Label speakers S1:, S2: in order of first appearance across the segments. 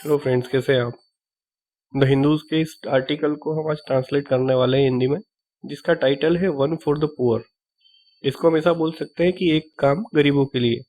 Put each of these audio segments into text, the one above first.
S1: Hello friends, कैसे हैं आप। द हिंदूज के इस आर्टिकल को हम आज ट्रांसलेट करने वाले हैं हिंदी में, जिसका टाइटल है वन फॉर द पुअर। इसको हम ऐसा बोल सकते हैं कि एक काम गरीबों के लिए।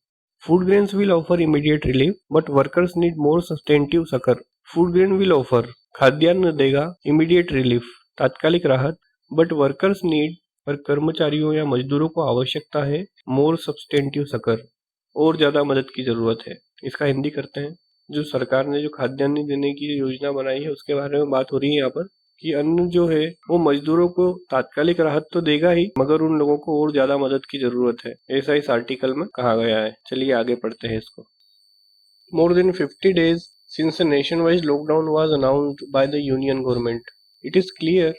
S1: Food grains will offer immediate relief but workers need more substantive succour. Food grain will offer, खाद्यान्न देगा, इमीडिएट रिलीफ, तात्कालिक राहत, बट वर्कर्स नीड, पर कर्मचारियों या मजदूरों को आवश्यकता है, मोर सब्सटेंटिव सकर, और ज्यादा मदद की जरूरत है। इसका हिंदी करते हैं। जो सरकार ने जो खाद्यान्न देने की योजना बनाई है उसके बारे में बात हो रही है यहाँ पर, कि अन्न जो है वो मजदूरों को तात्कालिक राहत तो देगा ही, मगर उन लोगों को और ज्यादा मदद की जरूरत है, ऐसा इस आर्टिकल में कहा गया है। चलिए आगे पढ़ते हैं इसको। More than 50 days since a nationwide lockdown was announced by the Union government, it is clear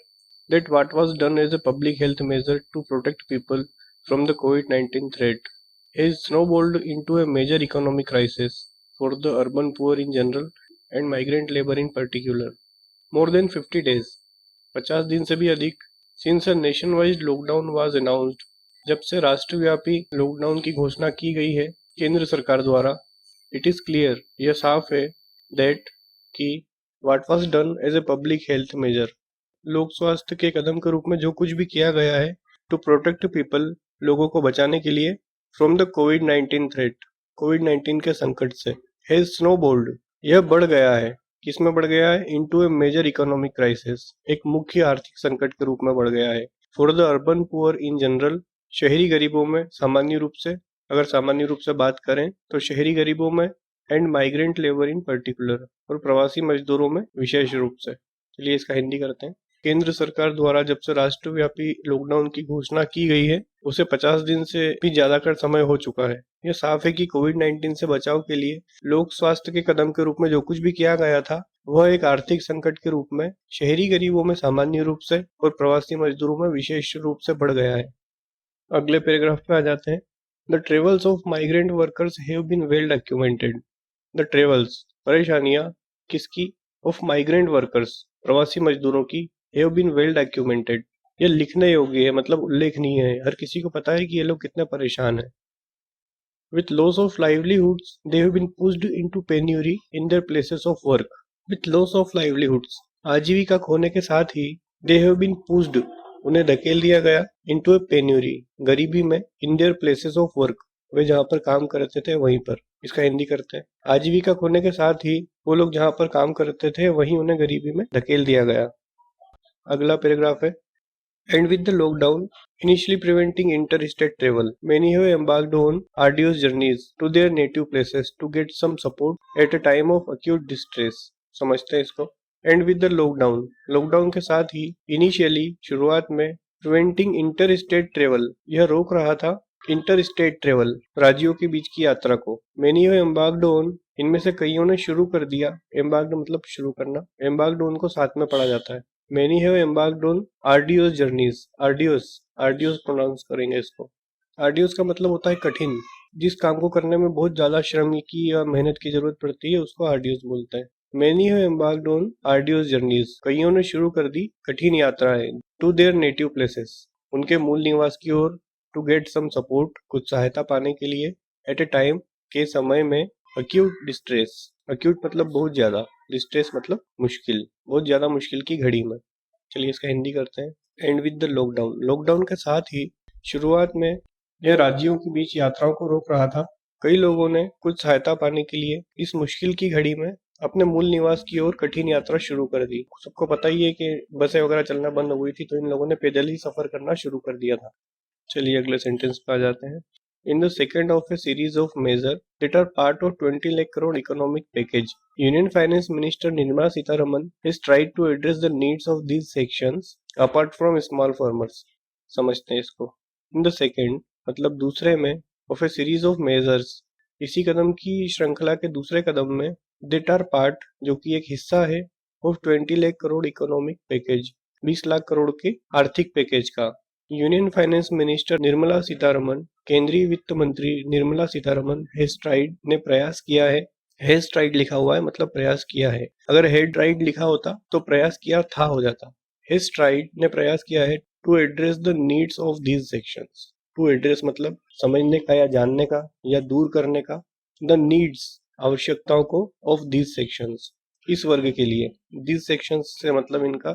S1: that what was done as a public health measure to protect people from the COVID-19 threat has snowballed into a major economic crisis for the urban poor in general and migrant labor in particular. More than 50 days, 50 दिन से भी अधिक, since a nationwide lockdown was announced, जब से राष्ट्रव्यापी lockdown की घोषणा की गई है केंद्र सरकार द्वारा, इट इज क्लियर, यह साफ है, दैट कि what was done as a public health measure, लोक स्वास्थ्य के कदम के रूप में जो कुछ भी किया गया है, टू प्रोटेक्ट पीपल, लोगों को बचाने के लिए, फ्रॉम द कोविड-19 थ्रेट, कोविड-19 के संकट से, हैज स्नोबॉल्ड, यह बढ़ गया है, किसमें बढ़ गया है, इनटू ए मेजर इकोनॉमिक क्राइसिस, एक मुख्य आर्थिक संकट के रूप में बढ़ गया है, for the urban poor in general, शहरी गरीबों में सामान्य रूप से, अगर सामान्य रूप से बात करें तो शहरी गरीबों में, and migrant labour in particular, और प्रवासी मजदूरों में विशेष रूप से। चलिए इसका हिंदी करते हैं। केंद्र सरकार द्वारा जब से राष्ट्रव्यापी लॉकडाउन की घोषणा की गई है, उसे 50 दिन से भी ज्यादा का समय हो चुका है। यह साफ है कि कोविड-19 से बचाव के लिए लोक स्वास्थ्य के कदम के रूप में जो कुछ भी किया गया था, वह एक आर्थिक संकट के रूप में शहरी गरीबों में सामान्य रूप से और प्रवासी मजदूरों में विशेष रूप से बढ़ गया है। अगले पैराग्राफ पे आ जाते हैं। The travels of migrant workers have been well documented. The travels, परेशानियां, किसकी, ऑफ माइग्रेंट वर्कर्स, प्रवासी मजदूरों की, हैव बीन वेल डॉक्यूमेंटेड, ये लिखने योग्य है, मतलब उल्लेखनीय है, हर किसी को पता है कि ये लोग कितने परेशान हैं। With loss of livelihoods, they have been pushed into penury in their places of work. With loss of livelihoods, आजीविका खोने के साथ ही, they have been pushed, उन्हें धकेल दिया गया, into a penury, गरीबी में, in their places of work, वे जहाँ पर काम करते थे वहीं पर। इसका हिंदी करते हैं। आजीविका खोने के साथ ही वो लोग जहाँ पर काम करते थे वहीं उन्हें गरीबी में धकेल दिया गया। अगला पैराग्राफ है। And with the lockdown initially preventing interstate travel, many have embarked on arduous journeys to their native places to get some support at a time of acute distress. समझते हैं इसको। And with the lockdown, lockdown के साथ ही initially, शुरुआत में, preventing interstate travel, यह रोक रहा था इंटरस्टेट ट्रेवल, राज्यों के बीच की यात्रा को। Many have embarked on, इनमें से कईयों ने शुरू कर दिया, embarked मतलब शुरू करना, embarked on को साथ में पढ़ा जाता है। Many have embarked on arduous journeys, arduous pronounce करेंगे इसको। arduous का मतलब होता है कठिन, जिस काम को करने में बहुत ज्यादा श्रम की या मेहनत की जरूरत पड़ती है उसको arduous बोलते हैं। Many have embarked on arduous journeys, कईयों ने शुरू कर दी कठिन यात्राएं, to their native places, उनके मूल निवास की ओर, to get some support, कुछ सहायता पाने के लिए, at a time, के समय में, acute distress, acute मतलब बहुत ज्यादा, डिस्ट्रेस मतलब मुश्किल, बहुत ज्यादा मुश्किल की घड़ी में। चलिए इसका हिंदी करते हैं। And with the lockdown, lockdown के साथ ही, शुरुआत में, यह राज्यों के बीच यात्राओं को रोक रहा था। कई लोगों ने कुछ सहायता पाने के लिए इस मुश्किल की घड़ी में अपने मूल निवास की ओर कठिन यात्रा शुरू कर दी। सबको पता ही है कि बसें वगैरह चलना बंद हो गई थी, तो इन लोगों ने पैदल ही सफर करना शुरू कर दिया था। चलिए अगले सेंटेंस पे आ जाते हैं। In the second of a series of measures that are part of 20 lakh crore economic package, Union Finance Minister Nirmala Sitharaman has tried to address the needs of these sections apart from small farmers. समझते हैं इसको। In the second मतलब दूसरे में, of a series of measures, इसी कदम की श्रृंखला के दूसरे कदम में, that are part, जो कि एक हिस्सा है, of 20 lakh crore economic package, 20 lakh crore के आर्थिक पैकेज का। Union finance minister Nirmala Sitharaman, केंद्रीय वित्त मंत्री निर्मला सीतारमन, हैज ट्राइड, ने प्रयास किया है। हैज ट्राइड लिखा हुआ है मतलब प्रयास किया है, अगर हैड ट्राइड लिखा होता तो प्रयास किया था हो जाता। हैज ट्राइड ने प्रयास किया है, to address the needs of these sections, to address मतलब समझने का या जानने का या दूर करने का, द नीड्स आवश्यकताओं को, ऑफ दीज सेक्शंस इस वर्ग के लिए। दिस सेक्शन से मतलब इनका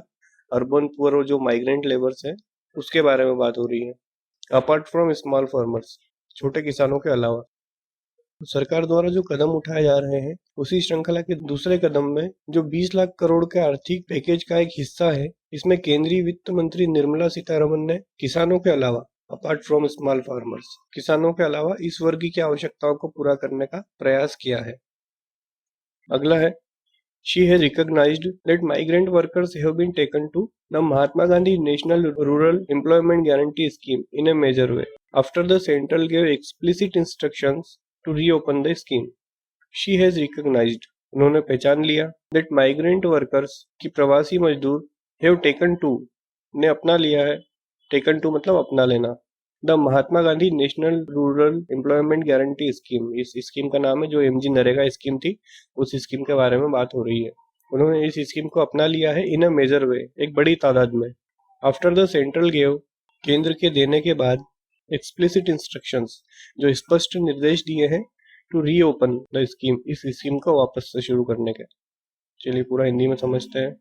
S1: अर्बन पुअर और जो माइग्रेंट लेबर्स है उसके बारे में बात हो रही है। अपार्ट फ्रॉम स्मॉल फार्मर्स, छोटे किसानों के अलावा सरकार द्वारा जो कदम उठाए जा रहे हैं उसी श्रृंखला के दूसरे कदम में जो 20 लाख करोड़ के आर्थिक पैकेज का एक हिस्सा है, इसमें केंद्रीय वित्त मंत्री निर्मला सीतारमन ने किसानों के अलावा अपार्ट फ्रॉम स्मॉल फार्मर्स, किसानों के अलावा इस वर्ग की आवश्यकताओं को पूरा करने का प्रयास किया है। अगला है, She has recognized that migrant workers have been taken to the Mahatma Gandhi National Rural Employment Guarantee Scheme in a major way, after the central gave explicit instructions to reopen the scheme. She has recognized, उन्होंने पहचान लिया, that migrant workers की प्रवासी मजदूर have taken to, ने अपना लिया है, taken to मतलब अपना लेना, the Mahatma Gandhi national rural employment guarantee scheme, इस स्कीम का नाम है जो MG नरेगा स्कीम थी, उस स्कीम के बारे में बात हो रही है। उन्होंने इस स्कीम को अपना लिया है इन अ मेजर वे, एक बड़ी तादाद में। आफ्टर द सेंट्रल गेव, केंद्र के देने के बाद, एक्सप्लिसिट इंस्ट्रक्शंस, जो स्पष्ट निर्देश दिए हैं, टू रीओपन द स्कीम, इस स्कीम को वापस से शुरू करने के। चलिए पूरा हिंदी में समझते हैं।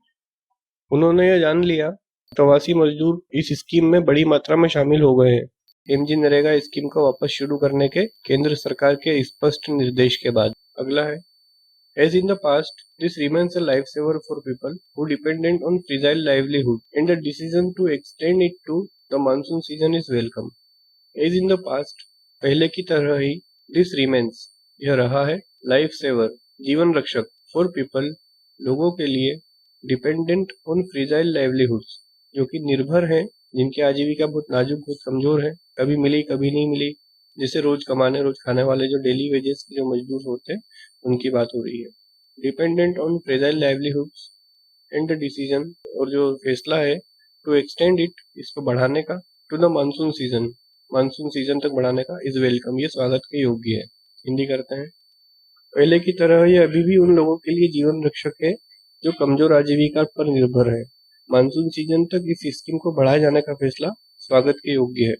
S1: उन्होंने यह जान लिया प्रवासी मजदूर इस स्कीम में बड़ी मात्रा में शामिल हो गए हैं MG नरेगा स्कीम को वापस शुरू करने के केंद्र सरकार के स्पष्ट निर्देश के बाद। अगला है, as in the past this remains a life saver for people who dependent on fragile livelihood and the decision to extend it to the monsoon season is welcome. As in the past, पहले की तरह ही, this remains, यह रहा है, life saver, जीवन रक्षक, for people, लोगों के लिए, डिपेंडेंट ऑन फ्रीजाइल लाइवलीहुड्स, जो कि निर्भर हैं, जिनकी आजीविका बहुत नाजुक, बहुत कमजोर है, कभी मिली कभी नहीं मिली, जैसे रोज कमाने रोज खाने वाले जो डेली वेजेस के जो मजदूर होते हैं उनकी बात हो रही है। Dependent on fragile livelihoods and the decision, और जो फैसला है टू एक्सटेंड इट, इसको बढ़ाने का, to the monsoon season, monsoon season तक बढ़ाने का, इज वेलकम, ये स्वागत के योग्य है। हिंदी करते हैं। पहले की तरह ये अभी भी उन लोगों के लिए जीवन रक्षक है जो कमजोर आजीविका पर निर्भर है। मानसून सीजन तक इस स्कीम को बढ़ाए जाने का फैसला स्वागत के योग्य है।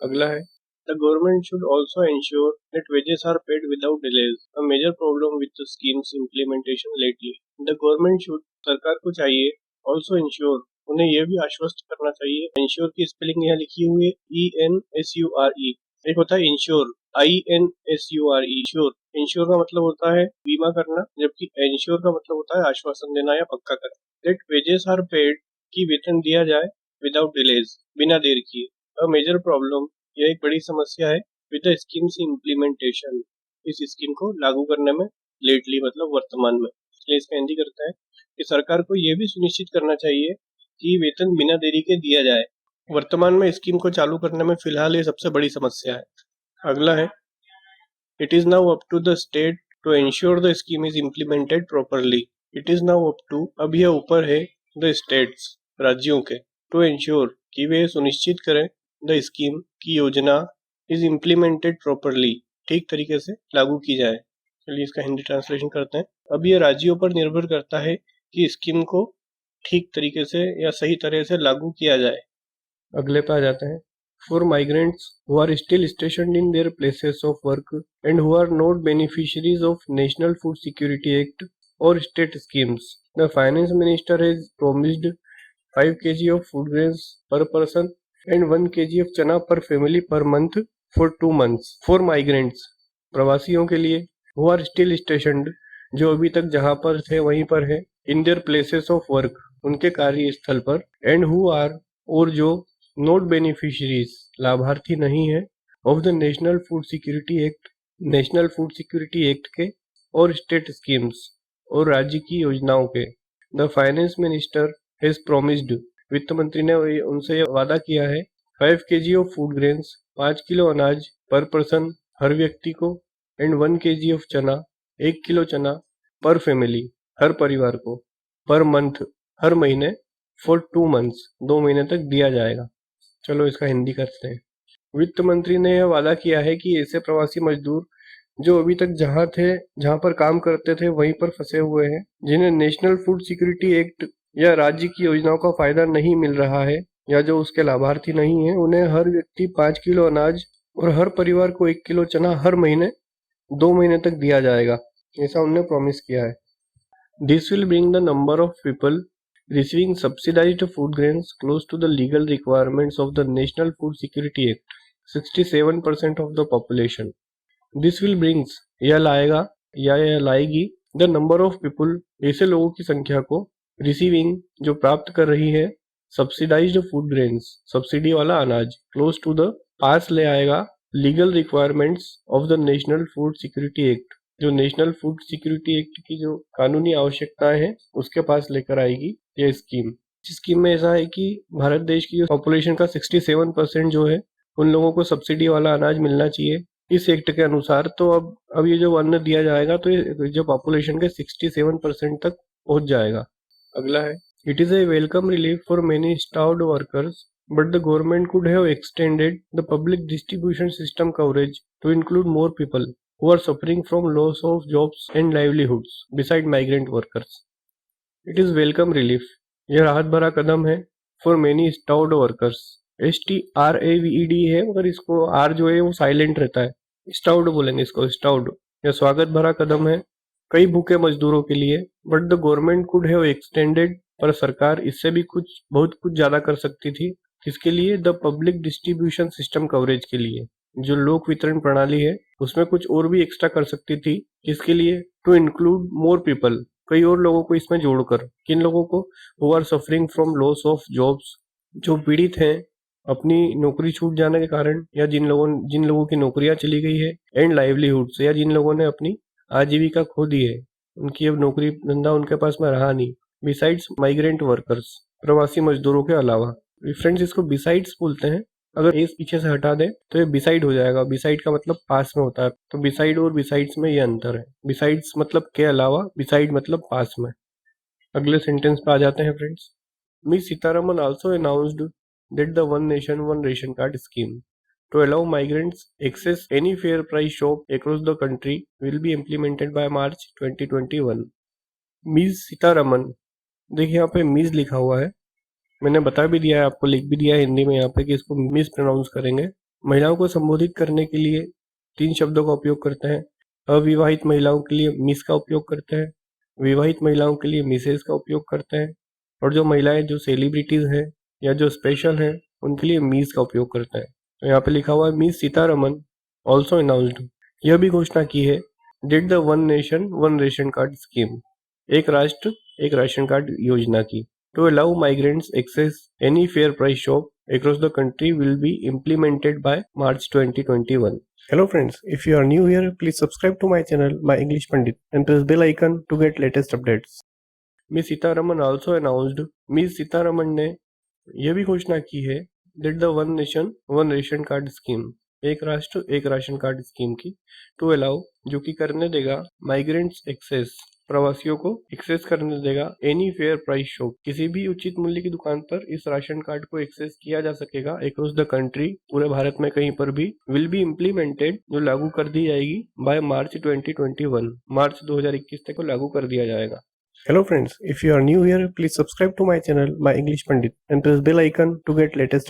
S1: अगला है, the government should also ensure that wages are paid without delays, a major problem with the schemes implementation lately. The government should, सरकार को चाहिए, ऑल्सो एंश्योर, उन्हें यह भी आश्वस्त करना चाहिए, एंश्योर की स्पेलिंग यहाँ लिखी हुई है ENSURE, एक होता है इंश्योर, INSURE, इंश्योर, इंश्योर का मतलब होता है बीमा करना, जबकि एंश्योर का मतलब होता है आश्वासन देना या पक्का करना। दैट वेजेस आर पेड, की वेतन दिया जाए, विदाउट डिलेज, बिना देर किए, अ मेजर प्रॉब्लम, यह एक बड़ी समस्या है, विद द स्कीम्स इम्प्लीमेंटेशन, इस स्कीम को लागू करने में, लेटली मतलब वर्तमान में। इसलिए इसका हिंदी करता है कि सरकार को यह भी सुनिश्चित करना चाहिए कि वेतन बिना देरी के दिया जाए। वर्तमान में स्कीम को चालू करने में फिलहाल ये सबसे बड़ी समस्या है। अगला है, it is now up to the state to ensure the scheme is implemented properly. It is now up to, अब यह ऊपर है, द स्टेट्स, राज्यों के, टू एंश्योर, कि वे सुनिश्चित करें, द स्कीम, की योजना, इज इम्प्लीमेंटेड प्रॉपरली, ठीक तरीके से लागू की जाए। चलिए इसका हिंदी ट्रांसलेशन करते हैं। अब यह राज्यों पर निर्भर करता है कि स्कीम को ठीक तरीके से या सही तरह से लागू किया जाए। अगले पे आ जाते हैं। For migrants who are still stationed in their places of work and who are not beneficiaries of National Food Security Act or state schemes, the Finance Minister has promised 5 kg of food grains per person and 1 kg of chana per family per month for 2 months. For migrants, प्रवासियों के लिए, who are still stationed, जो अभी तक जहाँ पर थे वहीं पर है, in their places of work, उनके कार्यस्थल पर, and who are, और जो नोट बेनिफिशरीज, लाभार्थी नहीं है, of the national food security act, national food security act के, और स्टेट स्कीम्स, और राज्य की योजनाओं के। The finance minister has promised, वित्त मंत्री ने उनसे वादा किया है, 5 kg of food grains, 5 kilo अनाज, पर पर्सन, हर व्यक्ति को, एंड 1 kg ऑफ चना, 1 किलो चना, पर फैमिली, हर परिवार को, पर मंथ, हर महीने, फॉर 2 months, 2 महीने तक दिया जाएगा। चलो इसका हिंदी करते हैं। वित्त मंत्री ने यह वादा किया है कि ऐसे प्रवासी मजदूर जो अभी तक जहां पर काम करते थे वहीं पर फंसे हुए हैं, जिन्हें नेशनल फूड सिक्योरिटी एक्ट या राज्य की योजनाओं का फायदा नहीं मिल रहा है या जो उसके लाभार्थी नहीं है, उन्हें हर व्यक्ति 5 किलो अनाज और हर परिवार को 1 किलो चना हर महीने 2 महीने तक दिया जाएगा, ऐसा उन्होंने प्रॉमिस किया है। This will bring the number of people receiving subsidized food grains close to the legal requirements of the National Food Security Act, 67% of the population. This will brings यह लाएगा या यह लाएगी the number of people ऐसे लोगों की संख्या को receiving जो प्राप्त कर रही है subsidized food grains सब्सिडी वाला अनाज close to the पास ले आएगा legal requirements of the national food security act जो नेशनल फूड सिक्योरिटी एक्ट की जो कानूनी आवश्यकताएं हैं उसके पास लेकर आएगी ये स्कीम। इस स्कीम में ऐसा है कि भारत देश की जो पॉपुलेशन का 67% जो है उन लोगों को सब्सिडी वाला अनाज मिलना चाहिए इस एक्ट के अनुसार। तो अब ये जो अन्न दिया जाएगा तो ये जो पॉपुलेशन के 67% तक पहुंच जाएगा। अगला है it is a welcome relief for many starved workers but the government could have extended the public distribution system coverage to include more people who are suffering from loss of jobs and livelihoods beside migrant workers. It is welcome relief. यह राहत भरा कदम है for many starved workers. STRAVED है मगर इसको R जो है वो साइलेंट रहता है। starved बोलेंगे इसको starved। यह स्वागत भरा कदम है कई भूखे मजदूरों के लिए but the government could have extended पर सरकार इससे भी बहुत कुछ ज्यादा कर सकती थी। किसके लिए? The public distribution system coverage के लिए। जो लोक वितरण प्रणाली है उसमें कुछ और भी एक्स्ट्रा कर सकती थी। किसके लिए? टू इंक्लूड मोर पीपल कई और लोगों को इसमें जोड़कर। किन लोगों को? Who are suffering from loss of jobs जो पीड़ित हैं अपनी नौकरी छूट जाने के कारण या जिन लोगों की नौकरियां चली गई है एंड लाइवलीहुड से या जिन लोगों ने अपनी आजीविका खो दी है उनकी अब नौकरी धंधा उनके पास में रहा नहीं। बिसाइड्स माइग्रेंट वर्कर्स प्रवासी मजदूरों के अलावा। फ्रेंड्स इसको बिसाइड्स बोलते हैं। अगर एस पीछे से हटा दे तो ये बिसाइड हो जाएगा। बिसाइड का मतलब पास में होता है तो बिसाइड और बिसाइड्स में ये अंतर है। बिसाइड्स मतलब के अलावा बिसाइड मतलब पास में। अगले सेंटेंस पे आ जाते हैं friends. Miss Sitharaman also announced that the one nation one ration card scheme to allow migrants access any fair price shop across the country will be implemented by March 2021. Miss Sitharaman देखिए यहाँ पे मिस लिखा हुआ है मैंने बता भी दिया है आपको लिख भी दिया है हिंदी में यहाँ पे कि इसको मिस प्रोनाउंस करेंगे। महिलाओं को संबोधित करने के लिए 3 शब्दों का उपयोग करते हैं। अविवाहित महिलाओं के लिए मिस का उपयोग करते हैं, विवाहित महिलाओं के लिए मिसेज का उपयोग करते हैं और जो महिलाएं जो सेलिब्रिटीज हैं या जो स्पेशल हैं उनके लिए मिस का उपयोग करते हैं। तो यहाँ पे लिखा हुआ है मिस सीतारमन ऑल्सो अनाउंस्ड यह भी घोषणा की है that the one nation one ration card scheme एक राष्ट्र एक राशन कार्ड योजना की to allow migrants access any fair price shop across the country will be implemented by March 2021. Hello friends, if you are new here, please subscribe to my channel, My English Pandit, and press bell icon to get latest updates. Ms. Sitaraman also announced, Ms. Sitaraman ने यह भी घोषणा की है that the one nation one ration card scheme एक राष्ट्र एक ration card scheme की to allow जो कि करने देगा migrants access प्रवासियों को एक्सेस करने देगा एनी फेयर प्राइस शॉप किसी भी उचित मूल्य की दुकान पर इस राशन कार्ड को एक्सेस किया जा सकेगा अक्रॉस द कंट्री पूरे भारत में कहीं पर भी विल बी इम्प्लीमेंटेड जो लागू कर दी जाएगी बाय मार्च 2021 मार्च 2021 तक को लागू कर दिया जाएगा। Hello friends, if you are new here, please subscribe to my channel, My English Pandit, and press bell icon to get latest